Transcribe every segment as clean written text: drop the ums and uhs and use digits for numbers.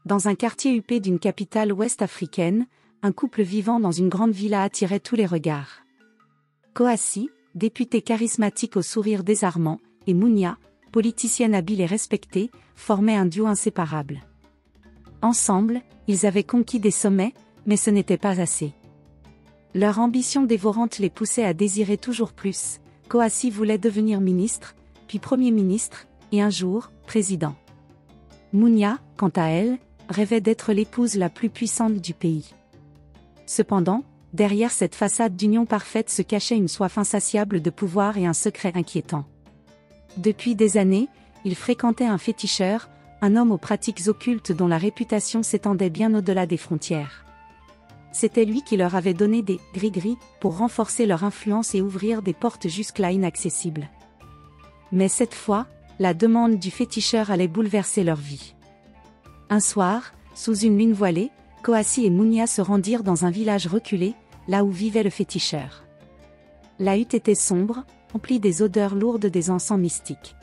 Dans un quartier huppé d'une capitale ouest-africaine, un couple vivant dans une grande villa attirait tous les regards. Kouassi, députée charismatique au sourire désarmant, et Mounia, politicienne habile et respectée, formaient un duo inséparable. Ensemble, ils avaient conquis des sommets, mais ce n'était pas assez. Leur ambition dévorante les poussait à désirer toujours plus. Kouassi voulait devenir ministre, puis Premier ministre, et un jour, président. Mounia, quant à elle, rêvait d'être l'épouse la plus puissante du pays. Cependant, derrière cette façade d'union parfaite se cachait une soif insatiable de pouvoir et un secret inquiétant. Depuis des années, il fréquentait un féticheur, un homme aux pratiques occultes dont la réputation s'étendait bien au-delà des frontières. C'était lui qui leur avait donné des « gris-gris » pour renforcer leur influence et ouvrir des portes jusque-là inaccessibles. Mais cette fois, la demande du féticheur allait bouleverser leur vie. Un soir, sous une lune voilée, Kouassi et Mounia se rendirent dans un village reculé, là où vivait le féticheur. La hutte était sombre, emplie des odeurs lourdes des encens mystiques.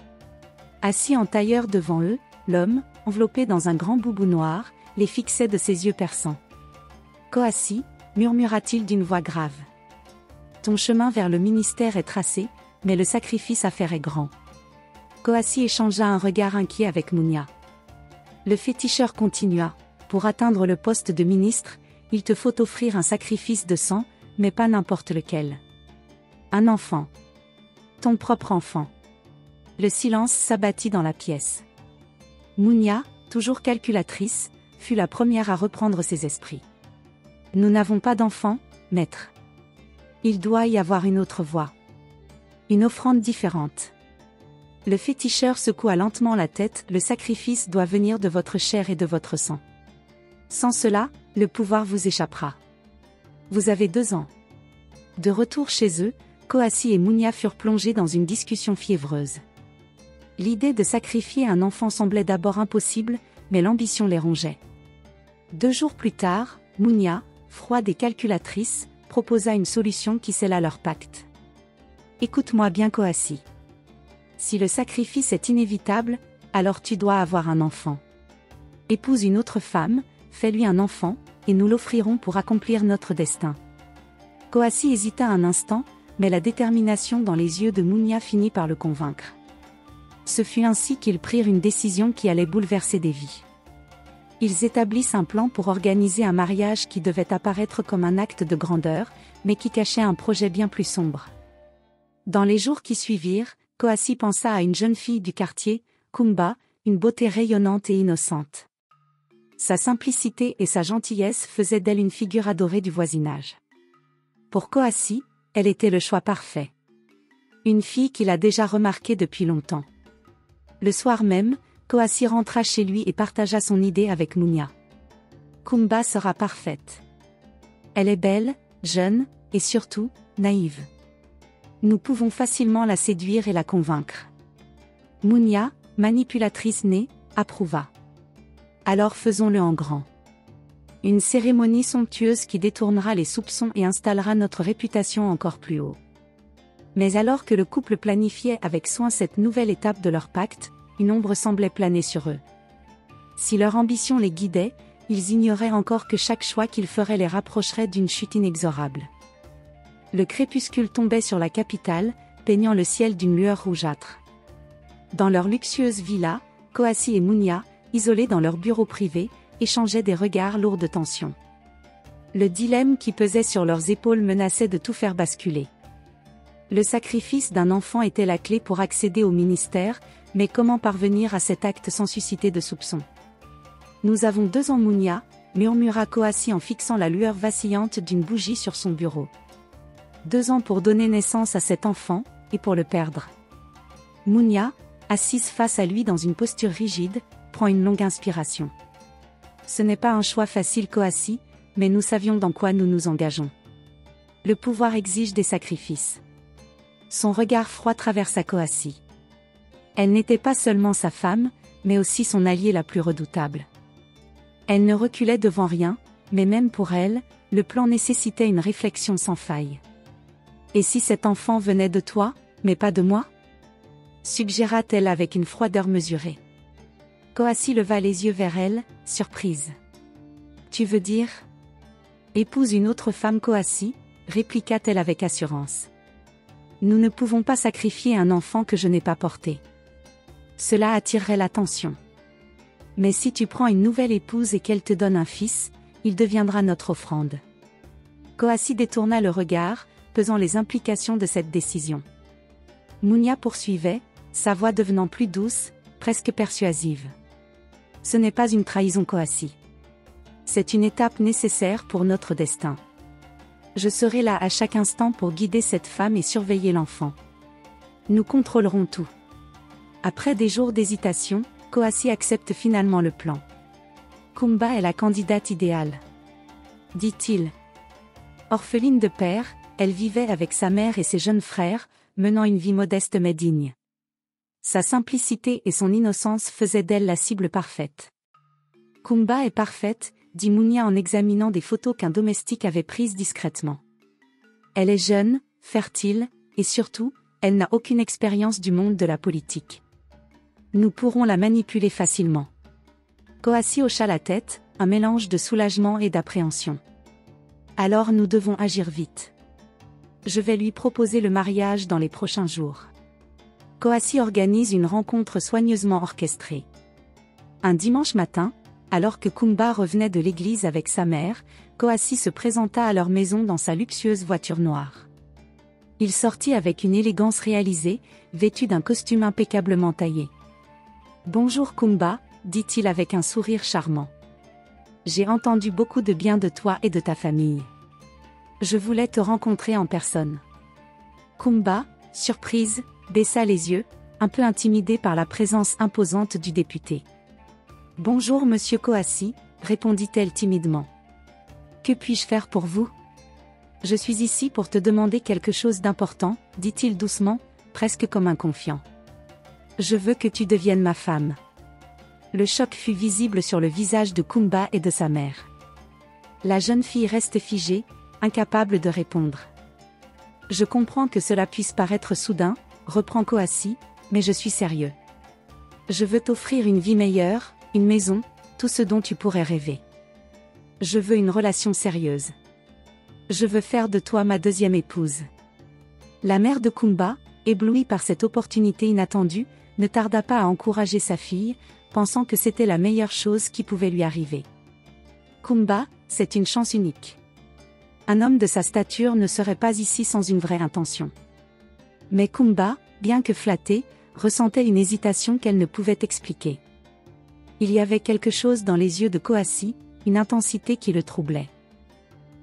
Assis en tailleur devant eux, l'homme, enveloppé dans un grand boubou noir, les fixait de ses yeux perçants. « Kouassi » murmura-t-il d'une voix grave. « Ton chemin vers le ministère est tracé, mais le sacrifice à faire est grand. » Kouassi échangea un regard inquiet avec Mounia. Le féticheur continua. « Pour atteindre le poste de ministre, il te faut offrir un sacrifice de sang, mais pas n'importe lequel. Un enfant. Ton propre enfant. » Le silence s'abattit dans la pièce. Mounia, toujours calculatrice, fut la première à reprendre ses esprits. « Nous n'avons pas d'enfant, maître. Il doit y avoir une autre voie. Une offrande différente. » Le féticheur secoua lentement la tête. « Le sacrifice doit venir de votre chair et de votre sang. Sans cela, le pouvoir vous échappera. Vous avez 2 ans. » De retour chez eux, Kouassi et Mounia furent plongés dans une discussion fiévreuse. L'idée de sacrifier un enfant semblait d'abord impossible, mais l'ambition les rongeait. 2 jours plus tard, Mounia, froide et calculatrice, proposa une solution qui scella leur pacte. « Écoute-moi bien Kouassi. Si le sacrifice est inévitable, alors tu dois avoir un enfant. Épouse une autre femme, fais-lui un enfant, et nous l'offrirons pour accomplir notre destin. » Kouassi hésita un instant, mais la détermination dans les yeux de Mounia finit par le convaincre. Ce fut ainsi qu'ils prirent une décision qui allait bouleverser des vies. Ils établissent un plan pour organiser un mariage qui devait apparaître comme un acte de grandeur, mais qui cachait un projet bien plus sombre. Dans les jours qui suivirent, Kouassi pensa à une jeune fille du quartier, Kumba, une beauté rayonnante et innocente. Sa simplicité et sa gentillesse faisaient d'elle une figure adorée du voisinage. Pour Kouassi, elle était le choix parfait. Une fille qu'il a déjà remarquée depuis longtemps. Le soir même, Kouassi rentra chez lui et partagea son idée avec Mounia. Kumba sera parfaite. Elle est belle, jeune, et surtout, naïve. Nous pouvons facilement la séduire et la convaincre. Mounia, manipulatrice née, approuva. Alors faisons-le en grand. Une cérémonie somptueuse qui détournera les soupçons et installera notre réputation encore plus haut. Mais alors que le couple planifiait avec soin cette nouvelle étape de leur pacte, une ombre semblait planer sur eux. Si leur ambition les guidait, ils ignoraient encore que chaque choix qu'ils feraient les rapprocherait d'une chute inexorable. Le crépuscule tombait sur la capitale, peignant le ciel d'une lueur rougeâtre. Dans leur luxueuse villa, Kouassi et Mounia, isolés dans leur bureau privé, échangeaient des regards lourds de tension. Le dilemme qui pesait sur leurs épaules menaçait de tout faire basculer. Le sacrifice d'un enfant était la clé pour accéder au ministère, mais comment parvenir à cet acte sans susciter de soupçons? « Nous avons 2 ans Mounia, murmura Kouassi en fixant la lueur vacillante d'une bougie sur son bureau. 2 ans pour donner naissance à cet enfant, et pour le perdre. » Mounia, assise face à lui dans une posture rigide, prend une longue inspiration. « Ce n'est pas un choix facile Kouassi, mais nous savions dans quoi nous nous engageons. Le pouvoir exige des sacrifices. » Son regard froid traversa Kouassi. Elle n'était pas seulement sa femme, mais aussi son alliée la plus redoutable. Elle ne reculait devant rien, mais même pour elle, le plan nécessitait une réflexion sans faille. « Et si cet enfant venait de toi, mais pas de moi ?» suggéra-t-elle avec une froideur mesurée. Kouassi leva les yeux vers elle, surprise. Tu veux dire? Épouse une autre femme Koassi, répliqua-t-elle avec assurance. Nous ne pouvons pas sacrifier un enfant que je n'ai pas porté. Cela attirerait l'attention. Mais si tu prends une nouvelle épouse et qu'elle te donne un fils, il deviendra notre offrande. Koassi détourna le regard, pesant les implications de cette décision. Munia poursuivait, sa voix devenant plus douce, presque persuasive. Ce n'est pas une trahison Koassi. C'est une étape nécessaire pour notre destin. Je serai là à chaque instant pour guider cette femme et surveiller l'enfant. Nous contrôlerons tout. Après des jours d'hésitation, Koassi accepte finalement le plan. Kumba est la candidate idéale, dit-il. Orpheline de père, elle vivait avec sa mère et ses jeunes frères, menant une vie modeste mais digne. Sa simplicité et son innocence faisaient d'elle la cible parfaite. Kumba est parfaite, dit Munia en examinant des photos qu'un domestique avait prises discrètement. Elle est jeune, fertile, et surtout, elle n'a aucune expérience du monde de la politique. Nous pourrons la manipuler facilement. Koassi hocha la tête, un mélange de soulagement et d'appréhension. Alors nous devons agir vite. Je vais lui proposer le mariage dans les prochains jours. Koassi organise une rencontre soigneusement orchestrée. Un dimanche matin, alors que Kumba revenait de l'église avec sa mère, Koassi se présenta à leur maison dans sa luxueuse voiture noire. Il sortit avec une élégance réalisée, vêtu d'un costume impeccablement taillé. « Bonjour Kumba », dit-il avec un sourire charmant. « J'ai entendu beaucoup de bien de toi et de ta famille. Je voulais te rencontrer en personne. » Kumba, surprise, baissa les yeux, un peu intimidé par la présence imposante du député. « Bonjour monsieur Koassi », répondit-elle timidement. « Que puis-je faire pour vous ? » « Je suis ici pour te demander quelque chose d'important, » dit-il doucement, presque comme un confiant. « Je veux que tu deviennes ma femme. » Le choc fut visible sur le visage de Kumba et de sa mère. La jeune fille reste figée, incapable de répondre. « Je comprends que cela puisse paraître soudain, » reprend Koassi, « mais je suis sérieux. Je veux t'offrir une vie meilleure, une maison, tout ce dont tu pourrais rêver. Je veux une relation sérieuse. Je veux faire de toi ma deuxième épouse. » La mère de Kumba, éblouie par cette opportunité inattendue, ne tarda pas à encourager sa fille, pensant que c'était la meilleure chose qui pouvait lui arriver. Kumba, c'est une chance unique. Un homme de sa stature ne serait pas ici sans une vraie intention. Mais Kumba, bien que flattée, ressentait une hésitation qu'elle ne pouvait expliquer. Il y avait quelque chose dans les yeux de Koassi, une intensité qui le troublait.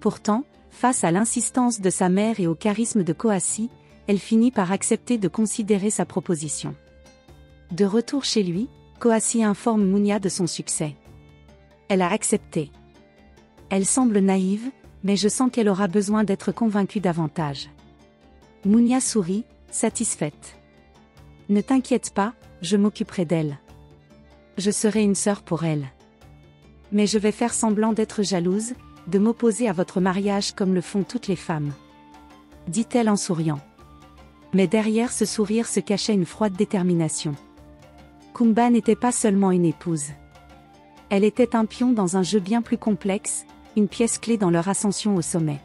Pourtant, face à l'insistance de sa mère et au charisme de Koassi, elle finit par accepter de considérer sa proposition. De retour chez lui, Koassi informe Munia de son succès. Elle a accepté. Elle semble naïve, mais je sens qu'elle aura besoin d'être convaincue davantage. Munia sourit, satisfaite. Ne t'inquiète pas, je m'occuperai d'elle. Je serai une sœur pour elle. Mais je vais faire semblant d'être jalouse, de m'opposer à votre mariage comme le font toutes les femmes. Dit-elle en souriant. Mais derrière ce sourire se cachait une froide détermination. Kumba n'était pas seulement une épouse. Elle était un pion dans un jeu bien plus complexe, une pièce clé dans leur ascension au sommet.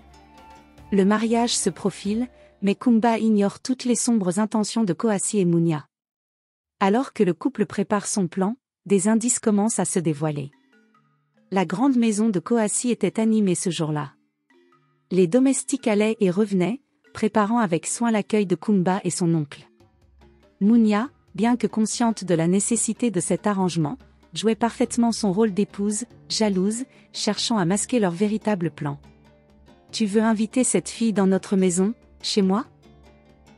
Le mariage se profile, mais Kumba ignore toutes les sombres intentions de Koassi et Munia. Alors que le couple prépare son plan, des indices commencent à se dévoiler. La grande maison de Koassi était animée ce jour-là. Les domestiques allaient et revenaient, préparant avec soin l'accueil de Kumba et son oncle. Munia, bien que consciente de la nécessité de cet arrangement, jouait parfaitement son rôle d'épouse, jalouse, cherchant à masquer leur véritable plan. « Tu veux inviter cette fille dans notre maison, chez moi ?»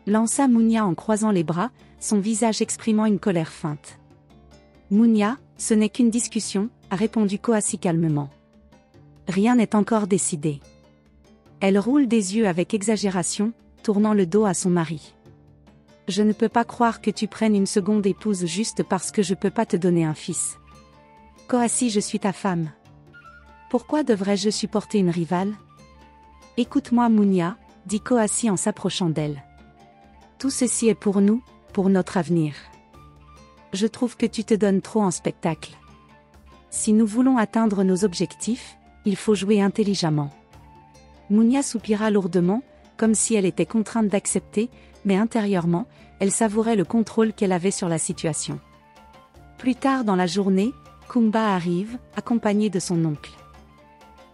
lança Munia en croisant les bras, son visage exprimant une colère feinte. « Munia, ce n'est qu'une discussion, » a répondu Koassi calmement. « Rien n'est encore décidé. » Elle roule des yeux avec exagération, tournant le dos à son mari. « Je ne peux pas croire que tu prennes une seconde épouse juste parce que je peux pas te donner un fils. Koassi, je suis ta femme. Pourquoi devrais-je supporter une rivale ? Écoute-moi Munia, dit Koassi en s'approchant d'elle. Tout ceci est pour nous, pour notre avenir. Je trouve que tu te donnes trop en spectacle. Si nous voulons atteindre nos objectifs, il faut jouer intelligemment. Munia soupira lourdement, comme si elle était contrainte d'accepter, mais intérieurement, elle savourait le contrôle qu'elle avait sur la situation. Plus tard dans la journée, Kumba arrive, accompagnée de son oncle.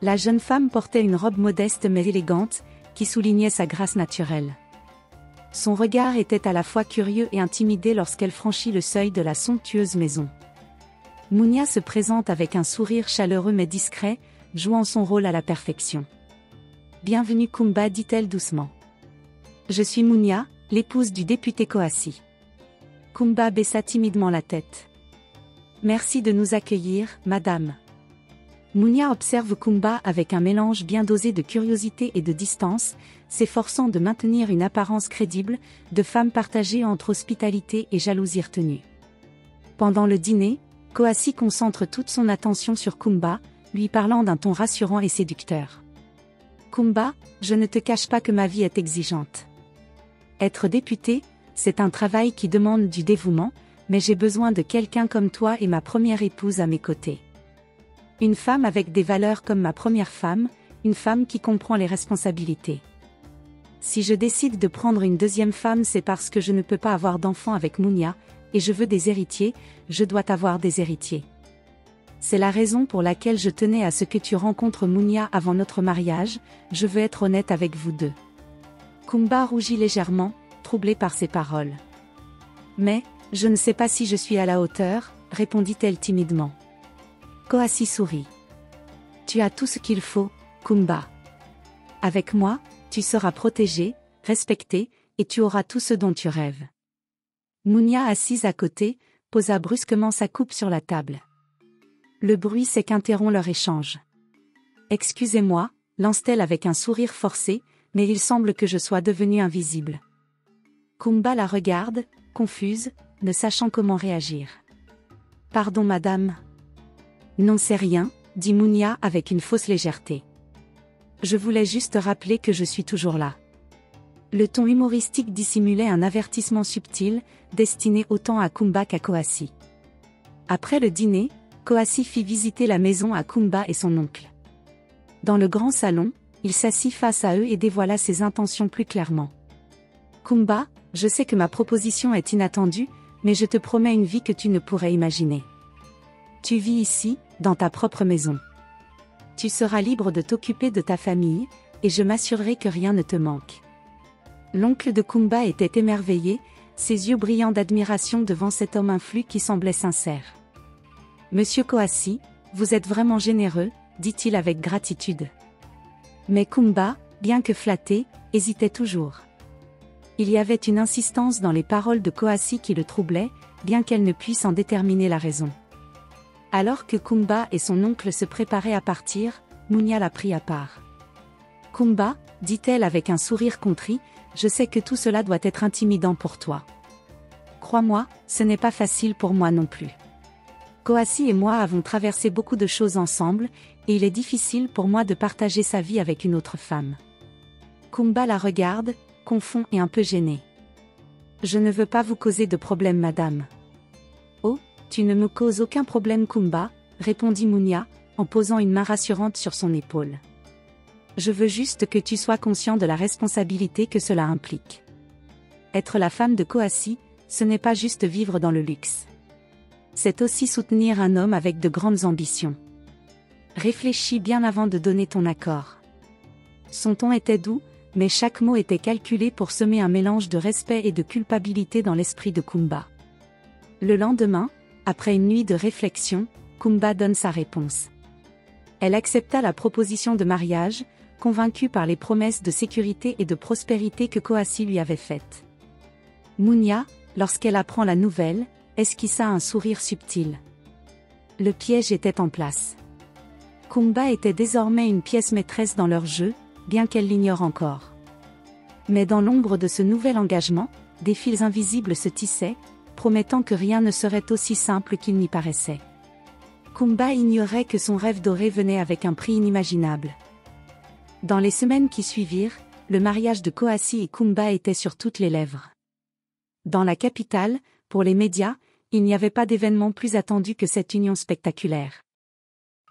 La jeune femme portait une robe modeste mais élégante, qui soulignait sa grâce naturelle. Son regard était à la fois curieux et intimidé lorsqu'elle franchit le seuil de la somptueuse maison. Munia se présente avec un sourire chaleureux mais discret, jouant son rôle à la perfection. « Bienvenue Kumba, dit-elle doucement. Je suis Munia, l'épouse du député Koassi. » Kumba baissa timidement la tête. « Merci de nous accueillir, madame. » Munia observe Kumba avec un mélange bien dosé de curiosité et de distance, s'efforçant de maintenir une apparence crédible, de femme partagée entre hospitalité et jalousie retenue. Pendant le dîner, Koassi concentre toute son attention sur Kumba, lui parlant d'un ton rassurant et séducteur. « Kumba, je ne te cache pas que ma vie est exigeante. Être député, c'est un travail qui demande du dévouement, mais j'ai besoin de quelqu'un comme toi et ma première épouse à mes côtés. Une femme avec des valeurs comme ma première femme, une femme qui comprend les responsabilités. Si je décide de prendre une deuxième femme, c'est parce que je ne peux pas avoir d'enfant avec Munia, et je veux des héritiers, je dois avoir des héritiers. C'est la raison pour laquelle je tenais à ce que tu rencontres Munia avant notre mariage, je veux être honnête avec vous deux. » Kumba rougit légèrement, troublée par ces paroles. « Mais, je ne sais pas si je suis à la hauteur, » répondit-elle timidement. Koassi sourit. « Tu as tout ce qu'il faut, Kumba. Avec moi, tu seras protégé, respecté, et tu auras tout ce dont tu rêves. » Munia, assise à côté, posa brusquement sa coupe sur la table. Le bruit sec interrompt leur échange. « Excusez-moi, » lance-t-elle avec un sourire forcé, mais il semble que je sois devenue invisible. Kumba la regarde, confuse, ne sachant comment réagir. « Pardon madame. » « Non, c'est rien, » dit Munia avec une fausse légèreté. « Je voulais juste rappeler que je suis toujours là. » Le ton humoristique dissimulait un avertissement subtil, destiné autant à Kumba qu'à Koassi. Après le dîner, Koassi fit visiter la maison à Kumba et son oncle. Dans le grand salon, il s'assit face à eux et dévoila ses intentions plus clairement. « Kumba, je sais que ma proposition est inattendue, mais je te promets une vie que tu ne pourrais imaginer. Tu vis ici, dans ta propre maison. Tu seras libre de t'occuper de ta famille, et je m'assurerai que rien ne te manque. » L'oncle de Kumba était émerveillé, ses yeux brillants d'admiration devant cet homme influ qui semblait sincère. « Monsieur Koassi, vous êtes vraiment généreux, » dit-il avec gratitude. Mais Kumba, bien que flatté, hésitait toujours. Il y avait une insistance dans les paroles de Koassi qui le troublait, bien qu'elle ne puisse en déterminer la raison. Alors que Kumba et son oncle se préparaient à partir, Munia la prit à part. « Kumba, » dit-elle avec un sourire contrit, « je sais que tout cela doit être intimidant pour toi. Crois-moi, ce n'est pas facile pour moi non plus. Koassi et moi avons traversé beaucoup de choses ensemble, et il est difficile pour moi de partager sa vie avec une autre femme. » Kumba la regarde, confond et un peu gêné. « Je ne veux pas vous causer de problème madame. » « Oh, tu ne me causes aucun problème Kumba, » répondit Munia, en posant une main rassurante sur son épaule. « Je veux juste que tu sois conscient de la responsabilité que cela implique. Être la femme de Koassi, ce n'est pas juste vivre dans le luxe. C'est aussi soutenir un homme avec de grandes ambitions. Réfléchis bien avant de donner ton accord. » Son ton était doux, mais chaque mot était calculé pour semer un mélange de respect et de culpabilité dans l'esprit de Kumba. Le lendemain, après une nuit de réflexion, Kumba donne sa réponse. Elle accepta la proposition de mariage, convaincue par les promesses de sécurité et de prospérité que Koassi lui avait faites. Munia, lorsqu'elle apprend la nouvelle, esquissa un sourire subtil. Le piège était en place. Kumba était désormais une pièce maîtresse dans leur jeu, bien qu'elle l'ignore encore. Mais dans l'ombre de ce nouvel engagement, des fils invisibles se tissaient, promettant que rien ne serait aussi simple qu'il n'y paraissait. Kumba ignorait que son rêve doré venait avec un prix inimaginable. Dans les semaines qui suivirent, le mariage de Koassi et Kumba était sur toutes les lèvres. Dans la capitale, pour les médias, il n'y avait pas d'événement plus attendu que cette union spectaculaire.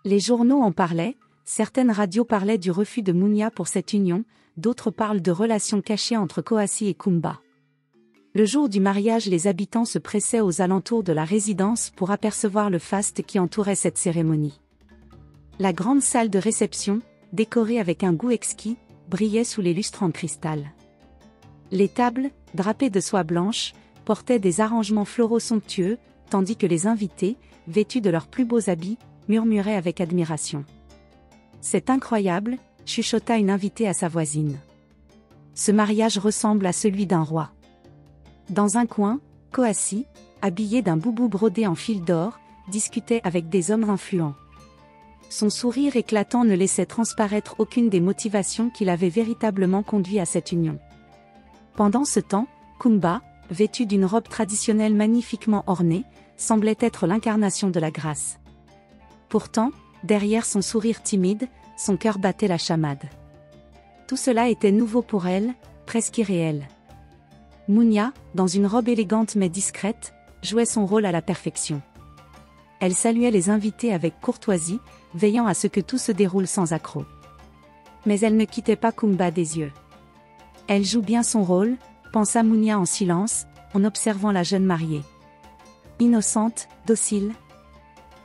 Les journaux en parlaient, certaines radios parlaient du refus de Munya pour cette union, d'autres parlent de relations cachées entre Koassi et Kumba. Le jour du mariage, les habitants se pressaient aux alentours de la résidence pour apercevoir le faste qui entourait cette cérémonie. La grande salle de réception, décorée avec un goût exquis, brillait sous les lustres en cristal. Les tables, drapées de soie blanche, portaient des arrangements floraux somptueux, tandis que les invités, vêtus de leurs plus beaux habits, murmuraient avec admiration. « C'est incroyable », chuchota une invitée à sa voisine. « Ce mariage ressemble à celui d'un roi. » Dans un coin, Koassi, habillé d'un boubou brodé en fil d'or, discutait avec des hommes influents. Son sourire éclatant ne laissait transparaître aucune des motivations qui l'avaient véritablement conduit à cette union. Pendant ce temps, Kumba, vêtu d'une robe traditionnelle magnifiquement ornée, semblait être l'incarnation de la grâce. Pourtant, derrière son sourire timide, son cœur battait la chamade. Tout cela était nouveau pour elle, presque irréel. Munya, dans une robe élégante mais discrète, jouait son rôle à la perfection. Elle saluait les invités avec courtoisie, veillant à ce que tout se déroule sans accroc. Mais elle ne quittait pas Kumba des yeux. Elle joue bien son rôle, pensa Munya en silence, en observant la jeune mariée. Innocente, docile.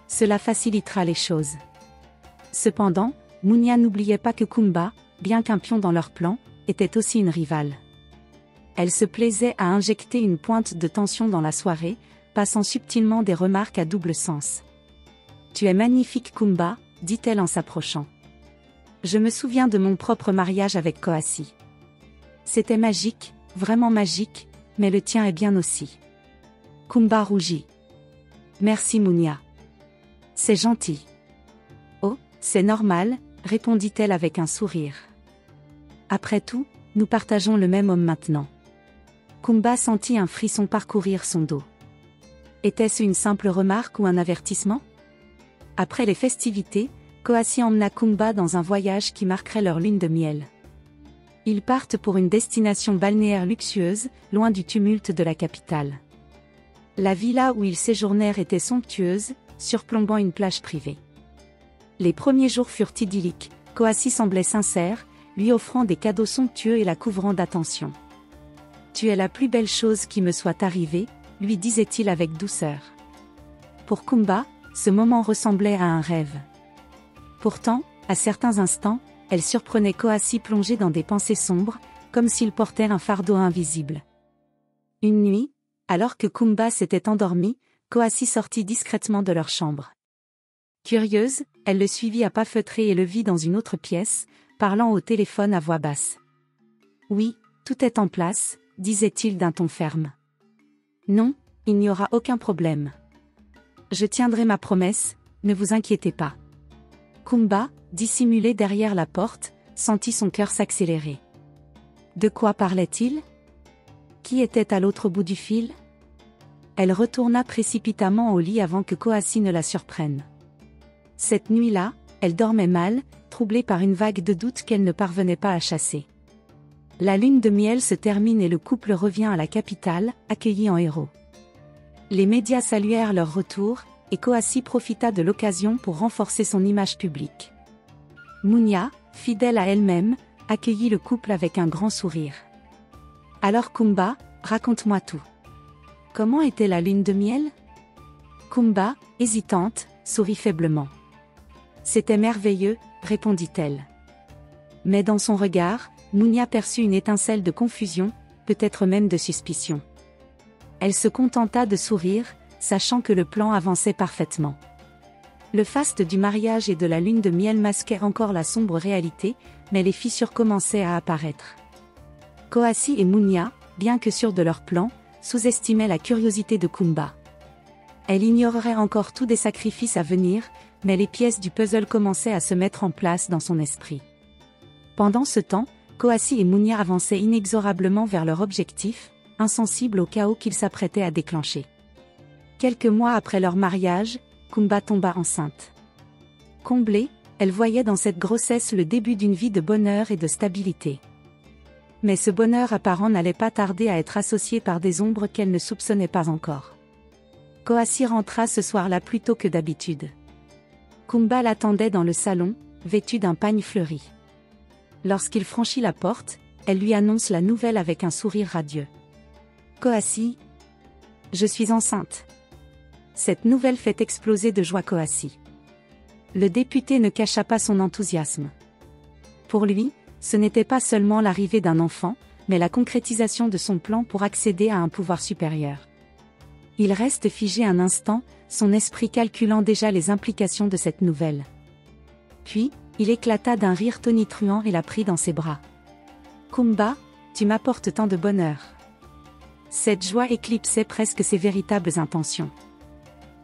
Cela facilitera les choses. Cependant, Munya n'oubliait pas que Kumba, bien qu'un pion dans leur plan, était aussi une rivale. Elle se plaisait à injecter une pointe de tension dans la soirée, passant subtilement des remarques à double sens. « Tu es magnifique Kumba », dit-elle en s'approchant. « Je me souviens de mon propre mariage avec Koassi. C'était magique, vraiment magique, mais le tien est bien aussi. » Kumba rougit. « Merci Munya. C'est gentil. »« Oh, c'est normal, » répondit-elle avec un sourire. « Après tout, nous partageons le même homme maintenant. » Kumba sentit un frisson parcourir son dos. Était-ce une simple remarque ou un avertissement? Après les festivités, Koassi emmena Kumba dans un voyage qui marquerait leur lune de miel. Ils partent pour une destination balnéaire luxueuse, loin du tumulte de la capitale. La villa où ils séjournèrent était somptueuse, surplombant une plage privée. Les premiers jours furent idylliques, Koassi semblait sincère, lui offrant des cadeaux somptueux et la couvrant d'attention. « Tu es la plus belle chose qui me soit arrivée », lui disait-il avec douceur. Pour Kumba, ce moment ressemblait à un rêve. Pourtant, à certains instants, elle surprenait Koassi plongé dans des pensées sombres, comme s'il portait un fardeau invisible. Une nuit, alors que Kumba s'était endormi, Koassi sortit discrètement de leur chambre. Curieuse, elle le suivit à pas feutrés et le vit dans une autre pièce, parlant au téléphone à voix basse. « Oui, tout est en place », disait-il d'un ton ferme. « Non, il n'y aura aucun problème. Je tiendrai ma promesse, ne vous inquiétez pas. » Kumba, dissimulé derrière la porte, sentit son cœur s'accélérer. De quoi parlait-il? Qui était à l'autre bout du fil? Elle retourna précipitamment au lit avant que Koassi ne la surprenne. Cette nuit-là, elle dormait mal, troublée par une vague de doute qu'elle ne parvenait pas à chasser. La lune de miel se termine et le couple revient à la capitale, accueilli en héros. Les médias saluèrent leur retour, et Koassi profita de l'occasion pour renforcer son image publique. Munya, fidèle à elle-même, accueillit le couple avec un grand sourire. « Alors Kumba, raconte-moi tout. Comment était la lune de miel ?» Kumba, hésitante, sourit faiblement. « C'était merveilleux, » répondit-elle. Mais dans son regard, Munya perçut une étincelle de confusion, peut-être même de suspicion. Elle se contenta de sourire, sachant que le plan avançait parfaitement. Le faste du mariage et de la lune de miel masquait encore la sombre réalité, mais les fissures commençaient à apparaître. Koassi et Munya, bien que sûrs de leur plan, sous-estimaient la curiosité de Kumba. Elle ignorerait encore tous des sacrifices à venir, mais les pièces du puzzle commençaient à se mettre en place dans son esprit. Pendant ce temps, Koassi et Munya avançaient inexorablement vers leur objectif, insensibles au chaos qu'ils s'apprêtaient à déclencher. Quelques mois après leur mariage, Kumba tomba enceinte. Comblée, elle voyait dans cette grossesse le début d'une vie de bonheur et de stabilité. Mais ce bonheur apparent n'allait pas tarder à être associé par des ombres qu'elle ne soupçonnait pas encore. Koassi rentra ce soir-là plus tôt que d'habitude. Kumba l'attendait dans le salon, vêtu d'un pagne fleuri. Lorsqu'il franchit la porte, elle lui annonce la nouvelle avec un sourire radieux. Koassi, je suis enceinte. Cette nouvelle fait exploser de joie Koassi. Le député ne cacha pas son enthousiasme. Pour lui, ce n'était pas seulement l'arrivée d'un enfant, mais la concrétisation de son plan pour accéder à un pouvoir supérieur. Il reste figé un instant, son esprit calculant déjà les implications de cette nouvelle. Puis, il éclata d'un rire tonitruant et la prit dans ses bras. Kumba, tu m'apportes tant de bonheur. Cette joie éclipsait presque ses véritables intentions.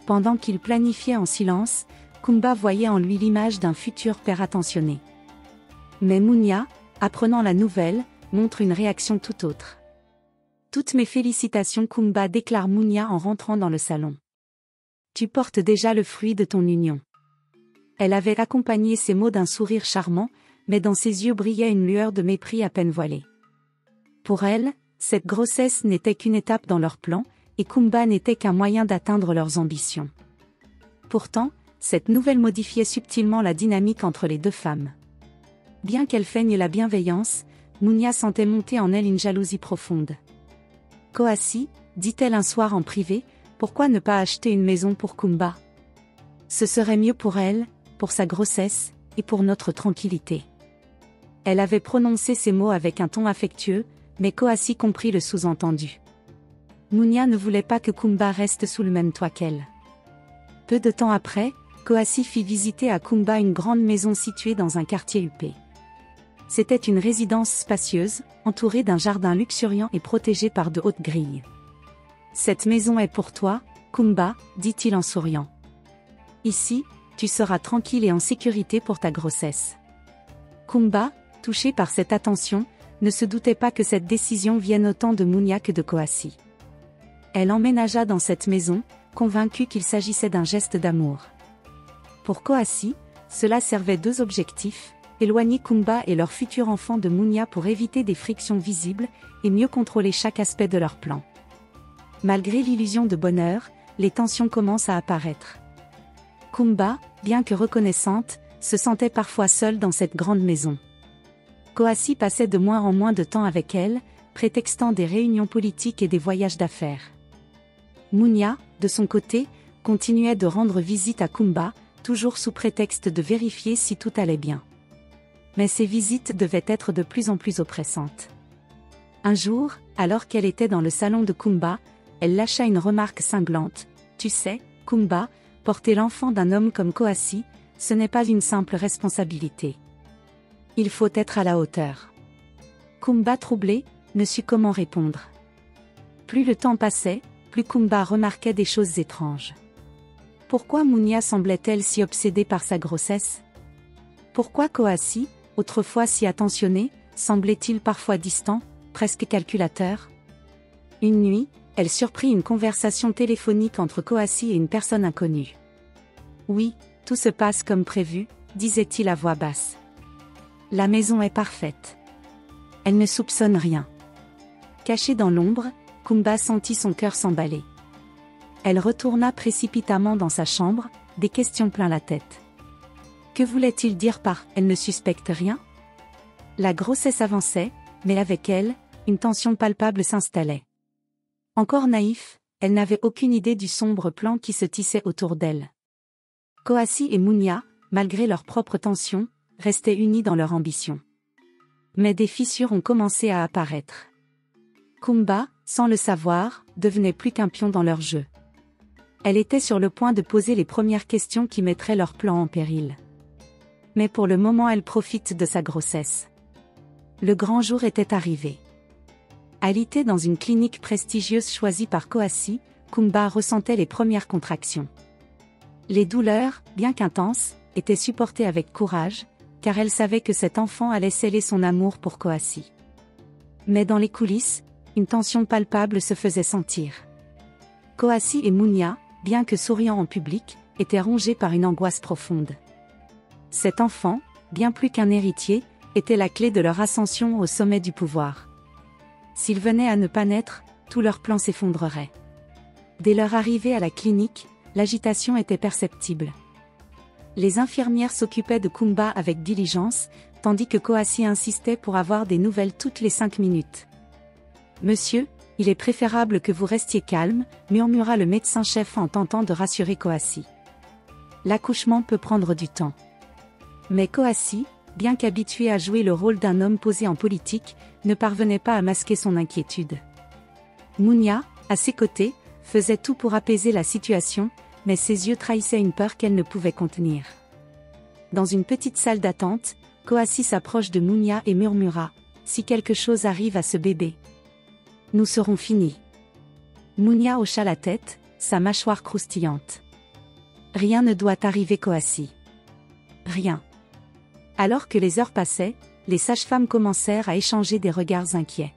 Pendant qu'il planifiait en silence, Kumba voyait en lui l'image d'un futur père attentionné. Mais Munia, apprenant la nouvelle, montre une réaction tout autre. Toutes mes félicitations Kumba, déclare Munia en rentrant dans le salon. Tu portes déjà le fruit de ton union. Elle avait accompagné ces mots d'un sourire charmant, mais dans ses yeux brillait une lueur de mépris à peine voilée. Pour elle, cette grossesse n'était qu'une étape dans leur plan, et Kumba n'était qu'un moyen d'atteindre leurs ambitions. Pourtant, cette nouvelle modifiait subtilement la dynamique entre les deux femmes. Bien qu'elle feigne la bienveillance, Munia sentait monter en elle une jalousie profonde. Koassi, dit-elle un soir en privé, pourquoi ne pas acheter une maison pour Kumba? Ce serait mieux pour elle, pour sa grossesse, et pour notre tranquillité. Elle avait prononcé ces mots avec un ton affectueux, mais Koassi comprit le sous-entendu. Munia ne voulait pas que Kumba reste sous le même toit qu'elle. Peu de temps après, Koassi fit visiter à Kumba une grande maison située dans un quartier huppé. C'était une résidence spacieuse, entourée d'un jardin luxuriant et protégée par de hautes grilles. Cette maison est pour toi, Kumba, dit-il en souriant. Ici, tu seras tranquille et en sécurité pour ta grossesse. Kumba, touché par cette attention, ne se doutait pas que cette décision vienne autant de Munia que de Koassi. Elle emménagea dans cette maison, convaincue qu'il s'agissait d'un geste d'amour. Pour Koassi, cela servait deux objectifs, éloigner Kumba et leur futur enfant de Munia pour éviter des frictions visibles, et mieux contrôler chaque aspect de leur plan. Malgré l'illusion de bonheur, les tensions commencent à apparaître. Kumba, bien que reconnaissante, se sentait parfois seule dans cette grande maison. Koassi passait de moins en moins de temps avec elle, prétextant des réunions politiques et des voyages d'affaires. Munia, de son côté, continuait de rendre visite à Kumba, toujours sous prétexte de vérifier si tout allait bien. Mais ces visites devaient être de plus en plus oppressantes. Un jour, alors qu'elle était dans le salon de Kumba, elle lâcha une remarque cinglante. « Tu sais, Kumba, porter l'enfant d'un homme comme Koassi, ce n'est pas une simple responsabilité. Il faut être à la hauteur. » Kumba, troublé, ne sut comment répondre. Plus le temps passait, plus Kumba remarquait des choses étranges. Pourquoi Munia semblait-elle si obsédée par sa grossesse? Pourquoi Koassi, autrefois si attentionné, semblait-il parfois distant, presque calculateur? Une nuit, elle surprit une conversation téléphonique entre Koassi et une personne inconnue. « Oui, tout se passe comme prévu, » disait-il à voix basse. « La maison est parfaite. Elle ne soupçonne rien. » Cachée dans l'ombre, Kumba sentit son cœur s'emballer. Elle retourna précipitamment dans sa chambre, des questions plein la tête. Que voulait-il dire par « elle ne suspecte rien » ? La grossesse avançait, mais avec elle, une tension palpable s'installait. Encore naïf, elle n'avait aucune idée du sombre plan qui se tissait autour d'elle. Koassi et Munia, malgré leurs propres tensions, restaient unis dans leur ambition. Mais des fissures ont commencé à apparaître. Kumba, sans le savoir, devenait plus qu'un pion dans leur jeu. Elle était sur le point de poser les premières questions qui mettraient leur plan en péril. Mais pour le moment elle profite de sa grossesse. Le grand jour était arrivé. Alité dans une clinique prestigieuse choisie par Koassi, Kumba ressentait les premières contractions. Les douleurs, bien qu'intenses, étaient supportées avec courage, car elle savait que cet enfant allait sceller son amour pour Koassi. Mais dans les coulisses, une tension palpable se faisait sentir. Koassi et Munia, bien que souriant en public, étaient rongés par une angoisse profonde. Cet enfant, bien plus qu'un héritier, était la clé de leur ascension au sommet du pouvoir. S'ils venaient à ne pas naître, tout leur plan s'effondrerait. Dès leur arrivée à la clinique, l'agitation était perceptible. Les infirmières s'occupaient de Kumba avec diligence, tandis que Koassi insistait pour avoir des nouvelles toutes les 5 minutes. « Monsieur, il est préférable que vous restiez calme », murmura le médecin-chef en tentant de rassurer Koassi. « L'accouchement peut prendre du temps. » Mais Koassi, bien qu'habitué à jouer le rôle d'un homme posé en politique, ne parvenait pas à masquer son inquiétude. Mounia, à ses côtés, faisait tout pour apaiser la situation, mais ses yeux trahissaient une peur qu'elle ne pouvait contenir. Dans une petite salle d'attente, Koassi s'approche de Mounia et murmura « Si quelque chose arrive à ce bébé, nous serons finis. » Mounia hocha la tête, sa mâchoire croustillante. « Rien ne doit arriver Koassi. Rien. » Alors que les heures passaient, les sages-femmes commencèrent à échanger des regards inquiets.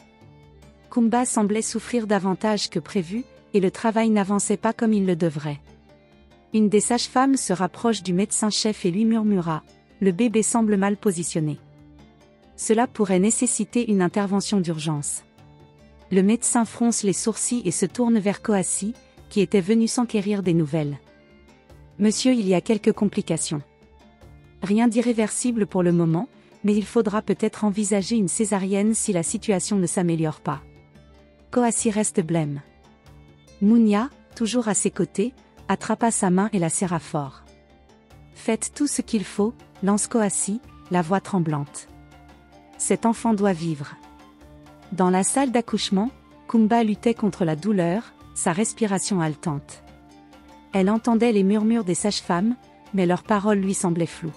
Kumba semblait souffrir davantage que prévu, et le travail n'avançait pas comme il le devrait. Une des sages-femmes se rapproche du médecin-chef et lui murmura « Le bébé semble mal positionné. Cela pourrait nécessiter une intervention d'urgence. » Le médecin fronce les sourcils et se tourne vers Koassi, qui était venu s'enquérir des nouvelles. « Monsieur, il y a quelques complications. Rien d'irréversible pour le moment, mais il faudra peut-être envisager une césarienne si la situation ne s'améliore pas. » Koassi reste blême. Mounia, toujours à ses côtés, attrapa sa main et la serra fort. « Faites tout ce qu'il faut », lance Koassi, la voix tremblante. « Cet enfant doit vivre. » Dans la salle d'accouchement, Kumba luttait contre la douleur, sa respiration haletante. Elle entendait les murmures des sages-femmes, mais leurs paroles lui semblaient floues.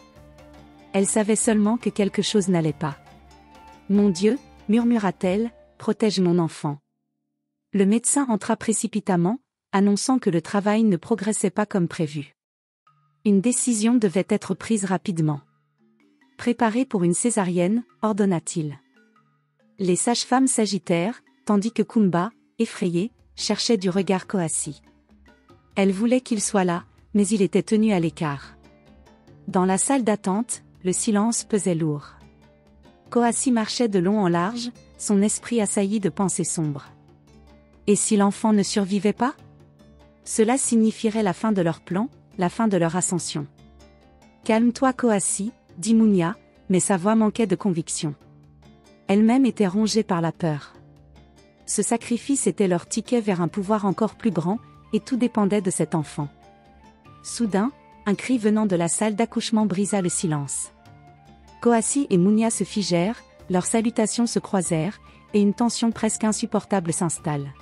Elle savait seulement que quelque chose n'allait pas. « Mon Dieu », murmura-t-elle, « protège mon enfant. » Le médecin entra précipitamment, annonçant que le travail ne progressait pas comme prévu. Une décision devait être prise rapidement. « Préparez pour une césarienne », ordonna-t-il. Les sages-femmes s'agitèrent, tandis que Kumba, effrayée, cherchait du regard Koassi. Elle voulait qu'il soit là, mais il était tenu à l'écart. Dans la salle d'attente, le silence pesait lourd. Koassi marchait de long en large, son esprit assailli de pensées sombres. Et si l'enfant ne survivait pas? Cela signifierait la fin de leur plan, la fin de leur ascension. « Calme-toi Koassi », dit Mounia, mais sa voix manquait de conviction. Elle-même était rongée par la peur. Ce sacrifice était leur ticket vers un pouvoir encore plus grand, et tout dépendait de cet enfant. Soudain, un cri venant de la salle d'accouchement brisa le silence. Koassi et Mounia se figèrent, leurs salutations se croisèrent, et une tension presque insupportable s'installe.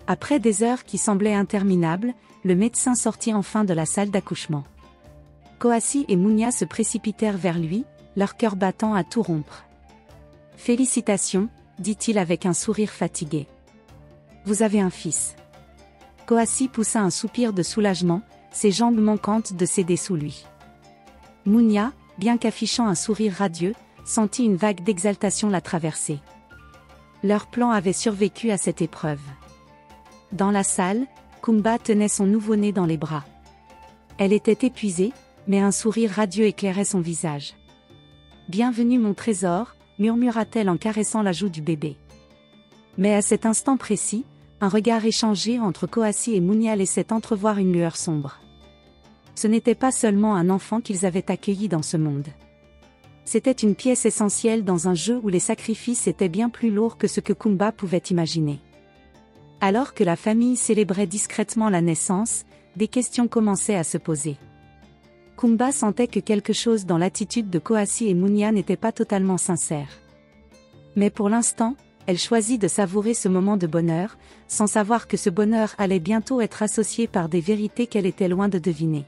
Après des heures qui semblaient interminables, le médecin sortit enfin de la salle d'accouchement. Koassi et Mounia se précipitèrent vers lui, leur cœur battant à tout rompre. « Félicitations », dit-il avec un sourire fatigué. « Vous avez un fils. » Koassi poussa un soupir de soulagement, ses jambes manquantes de céder sous lui. Mounia, bien qu'affichant un sourire radieux, sentit une vague d'exaltation la traverser. Leur plan avait survécu à cette épreuve. Dans la salle, Kumba tenait son nouveau-né dans les bras. Elle était épuisée, mais un sourire radieux éclairait son visage. « Bienvenue mon trésor », murmura-t-elle en caressant la joue du bébé. Mais à cet instant précis, un regard échangé entre Koassi et Mounia laissait entrevoir une lueur sombre. Ce n'était pas seulement un enfant qu'ils avaient accueilli dans ce monde. C'était une pièce essentielle dans un jeu où les sacrifices étaient bien plus lourds que ce que Kumba pouvait imaginer. Alors que la famille célébrait discrètement la naissance, des questions commençaient à se poser. Kumba sentait que quelque chose dans l'attitude de Koassi et Mounia n'était pas totalement sincère. Mais pour l'instant, elle choisit de savourer ce moment de bonheur, sans savoir que ce bonheur allait bientôt être associé par des vérités qu'elle était loin de deviner.